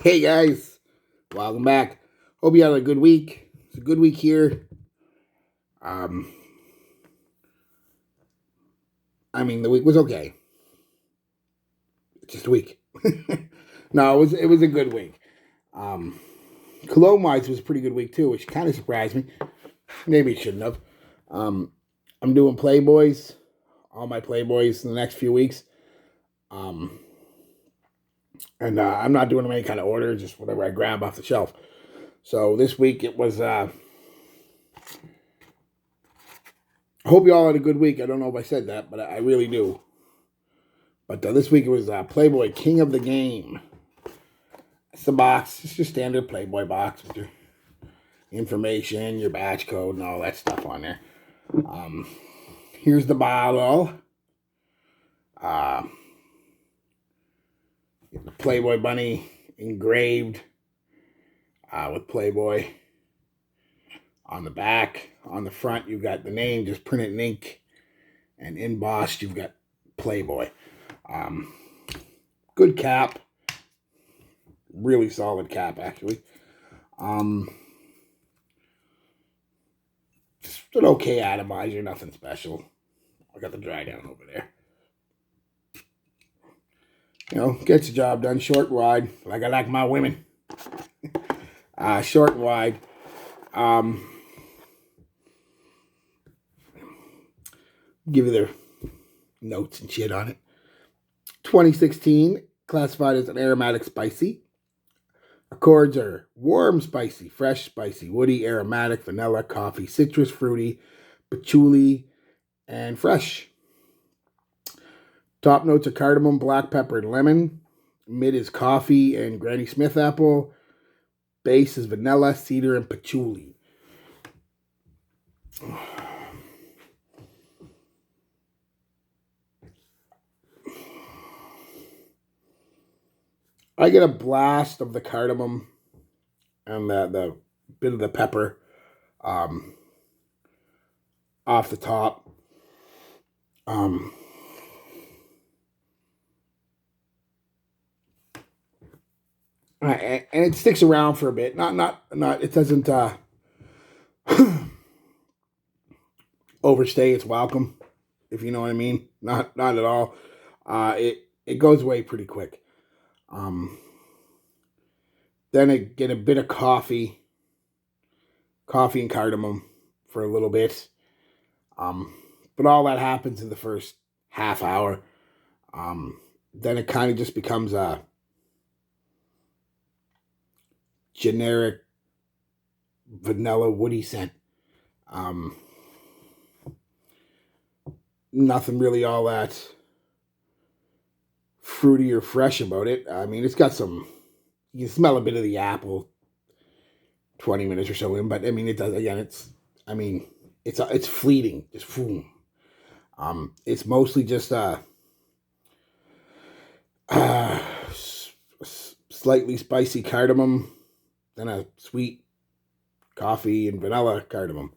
Hey guys, welcome back. Hope you had a good week. It's a good week here. Um, the week was okay. It's just a week. No, it was a good week. Um, Cologne wise was a pretty good week too, which kind of surprised me. Maybe it shouldn't have. Um, I'm doing Playboys, all my Playboys in the next few weeks. Um, and I'm not doing them any kind of order, just whatever I grab off the shelf. So this week it was. I hope you all had a good week. I don't know if I said that, but I really do. But this week it was Playboy King of the Game. It's the box. It's your standard Playboy box with your information, your batch code, and all that stuff on there. Here's the bottle. Uh, the Playboy bunny engraved with Playboy on the back. On the front, you've got the name just printed in ink, and embossed, you've got Playboy. Good cap. Really solid cap, actually. Just an okay atomizer, nothing special. I got the dry down over there. Gets the job done, short and wide, like I like my women. Short and wide. Give you their notes and shit on it. 2016, classified as an aromatic spicy. Accords are warm spicy, fresh spicy, woody, aromatic, vanilla, coffee, citrus, fruity, patchouli, and fresh. Top notes are cardamom, black pepper, and lemon. Mid is coffee and Granny Smith apple. Base is vanilla, cedar, and patchouli. I get a blast of the cardamom and the bit of the pepper off the top. And it sticks around for a bit. Not. It doesn't overstay its welcome, if you know what I mean. Not at all. It goes away pretty quick. Then I get a bit of coffee and cardamom for a little bit. But all that happens in the first half hour. Then it kind of just becomes a generic vanilla woody scent. Nothing really all that fruity or fresh about it. It's got some. You can smell a bit of the apple 20 minutes or so in, but it does again. It's fleeting, just boom. It's mostly just slightly spicy cardamom, then a sweet coffee and vanilla cardamom.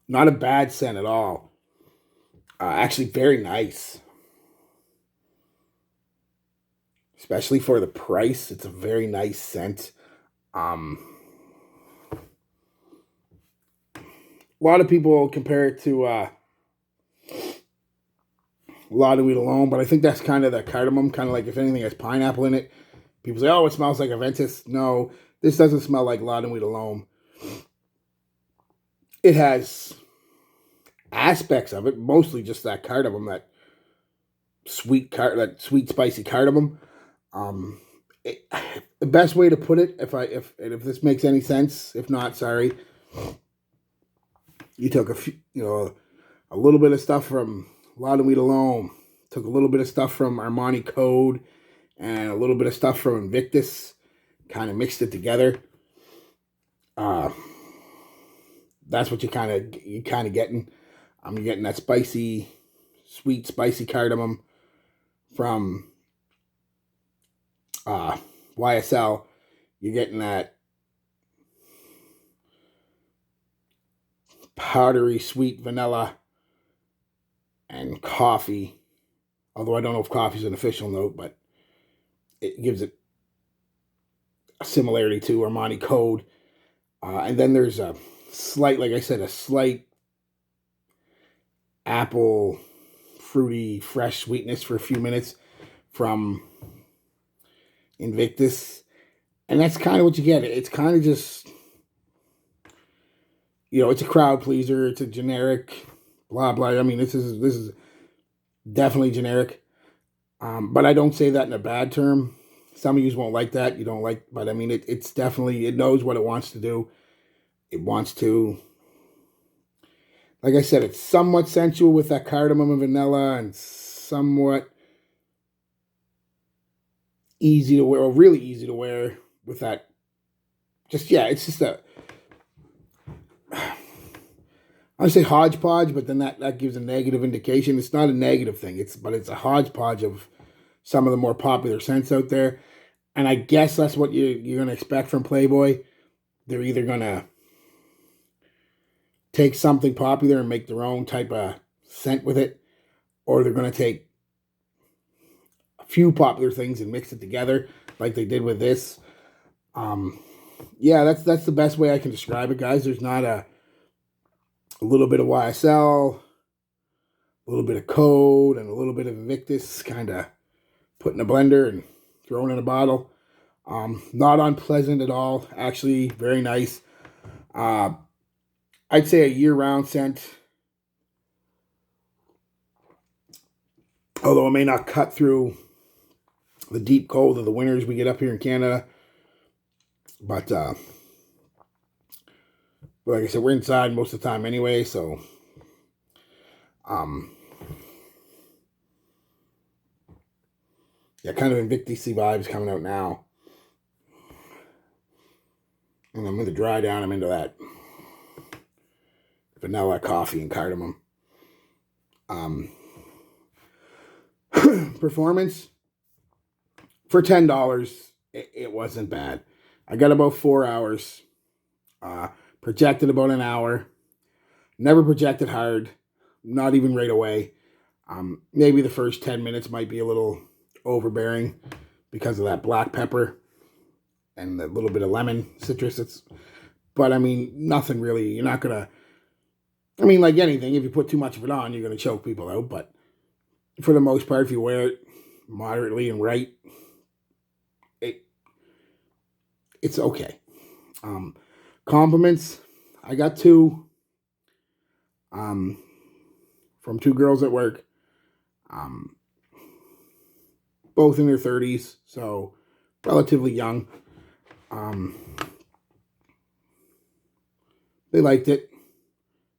Not a bad scent at all. Actually, very nice. Especially for the price, it's a very nice scent. A lot of people compare it to Laudanum alone, but I think that's kind of the cardamom, kind of like if anything has pineapple in it. People say, "Oh, it smells like Aventus." No, this doesn't smell like Laudanum alone. It has aspects of it, mostly just that cardamom, that sweet spicy cardamom. The best way to put it, if this makes any sense, if not, sorry. You took a little bit of stuff from Laudanum alone, took a little bit of stuff from Armani Code, and a little bit of stuff from Invictus, kind of mixed it together. That's what you kind of getting. You're getting that spicy, sweet, spicy cardamom from YSL. You're getting that powdery, sweet vanilla and coffee. Although I don't know if coffee is an official note, but it gives it a similarity to Armani Code. And then there's a slight, like I said, a slight apple fruity fresh sweetness for a few minutes from Invictus. And that's kind of what you get. It's kind of just, it's a crowd pleaser. It's a generic blah blah. I mean, this is definitely generic. But I don't say that in a bad term. Some of you won't like that. You don't like, but I mean, it's definitely, it knows what it wants to do. It wants to, like I said, it's somewhat sensual with that cardamom and vanilla, and somewhat easy to wear, or really easy to wear with that. Just, yeah, it's just I say hodgepodge, but then that gives a negative indication. It's not a negative thing. But it's a hodgepodge of some of the more popular scents out there. And I guess that's what you're going to expect from Playboy. They're either going to take something popular and make their own type of scent with it, or they're going to take a few popular things and mix it together like they did with this. Yeah, that's the best way I can describe it, guys. There's not a little bit of YSL, a little bit of Code, and a little bit of Invictus kind of put in a blender and thrown in a bottle. Not unpleasant at all. Actually, very nice. I'd say a year-round scent. Although it may not cut through the deep cold of the winters we get up here in Canada. But like I said, we're inside most of the time anyway, so yeah, kind of Invictus vibes coming out now. And I'm into dry down, I'm into that vanilla, coffee, and cardamom. Performance for $10, it wasn't bad. I got about 4 hours. Projected about an hour. Never projected hard. Not even right away. Maybe the first 10 minutes might be a little overbearing because of that black pepper and the little bit of lemon citrus. But I mean, nothing really. You're not gonna. I mean, like anything, if you put too much of it on, you're gonna choke people out. But for the most part, if you wear it moderately and right, it's okay. Compliments, I got 2 from 2 girls at work, both in their 30s, so relatively young. They liked it.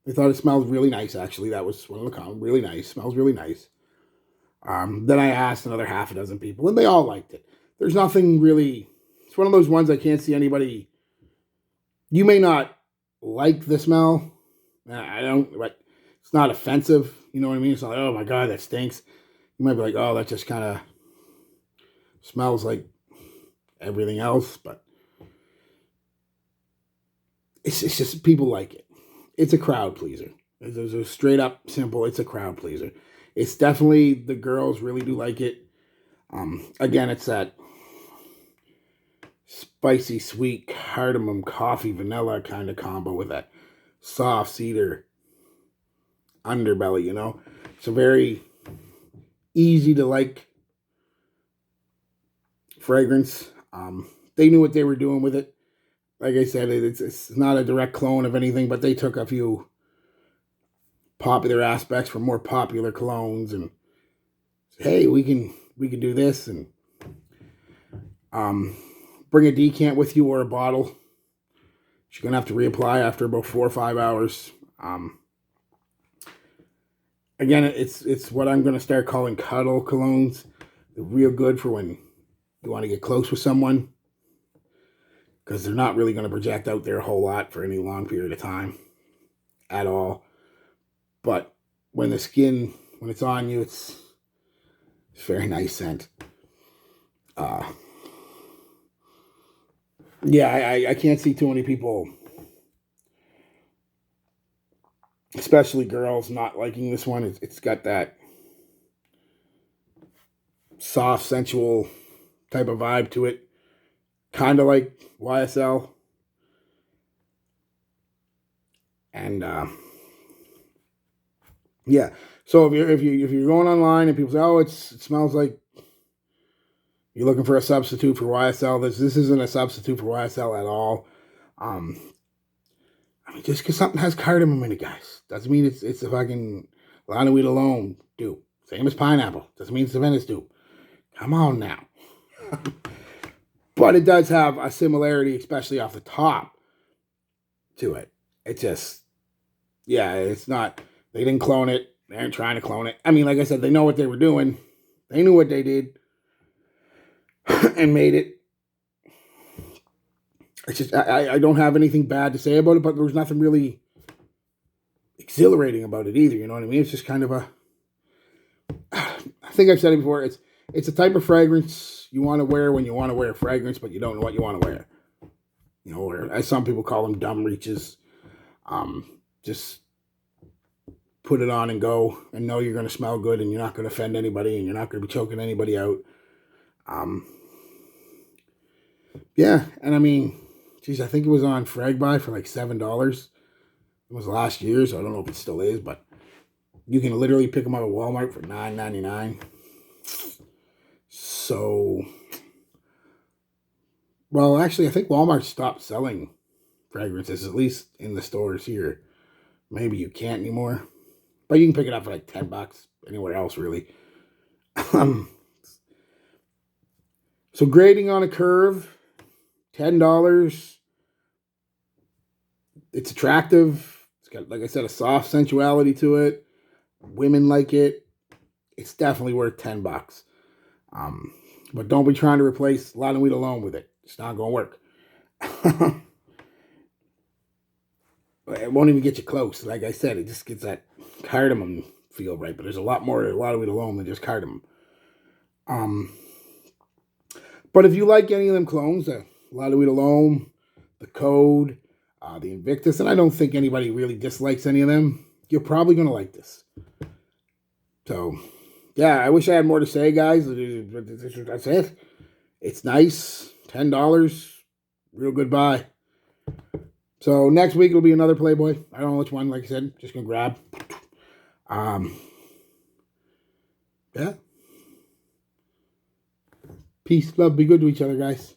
They thought it smelled really nice, actually. That was one of the comments. Really nice. Smells really nice. Then I asked another half a dozen people, and they all liked it. There's nothing really... It's one of those ones I can't see anybody... You may not like the smell. I don't... But it's not offensive. You know what I mean? It's not like, oh my God, that stinks. You might be like, oh, that just kind of smells like everything else. But it's just people like it. It's a crowd pleaser. There's a straight up simple, it's a crowd pleaser. It's definitely, the girls really do like it. Again, it's that spicy, sweet, cardamom, coffee, vanilla kind of combo with that soft cedar underbelly, you know? It's a very easy to like fragrance. They knew what they were doing with it. Like I said, it's not a direct clone of anything, but they took a few popular aspects from more popular colognes and said, hey, we can do this, and bring a decant with you or a bottle. You're gonna have to reapply after about 4 or 5 hours. Again, it's what I'm gonna start calling cuddle colognes. They're real good for when you want to get close with someone, because they're not really going to project out there a whole lot for any long period of time at all. But when it's on you, it's a very nice scent. Yeah, I can't see too many people, especially girls, not liking this one. It's got that soft, sensual type of vibe to it. kind of like YSL. And yeah, so if you're going online and people say, "Oh, it smells like you're looking for a substitute for YSL," this isn't a substitute for YSL at all. Um, I mean, just because something has cardamom in it, guys, doesn't mean it's a fucking Lana Weed alone dupe. Same as pineapple. Doesn't mean it's a Venice dupe. Come on now. But it does have a similarity, especially off the top, to it. It just, yeah, it's not, they didn't clone it. They aren't trying to clone it. I mean, like I said, they know what they were doing. They knew what they did and made it. It's just, I don't have anything bad to say about it, but there was nothing really exhilarating about it either. You know what I mean? It's just kind of a, I think I've said it before. It's a type of fragrance you want to wear when you want to wear a fragrance, but you don't know what you want to wear. You know, or as some people call them, dumb reaches. Just put it on and go, and know you're going to smell good, and you're not going to offend anybody, and you're not going to be choking anybody out. Yeah, and I mean, geez, I think it was on Fragbuy for like $7. It was last year, so I don't know if it still is, but you can literally pick them up at Walmart for $9.99. So, well, actually, I think Walmart stopped selling fragrances, at least in the stores here. Maybe you can't anymore, but you can pick it up for like $10 anywhere else, really. So grading on a curve, $10. It's attractive. It's got, like I said, a soft sensuality to it. Women like it. It's definitely worth $10. But don't be trying to replace Lana Weed alone with it. It's not going to work. It won't even get you close. Like I said, it just gets that cardamom feel right. But there's a lot more to Lana Weed alone than just cardamom. But if you like any of them clones, the Lana Weed alone, the Code, the Invictus, and I don't think anybody really dislikes any of them, you're probably going to like this. So, yeah, I wish I had more to say, guys. That's it. It's nice. $10. Real good buy. So, next week will be another Playboy. I don't know which one, like I said. Just going to grab. Yeah. Peace, love, be good to each other, guys.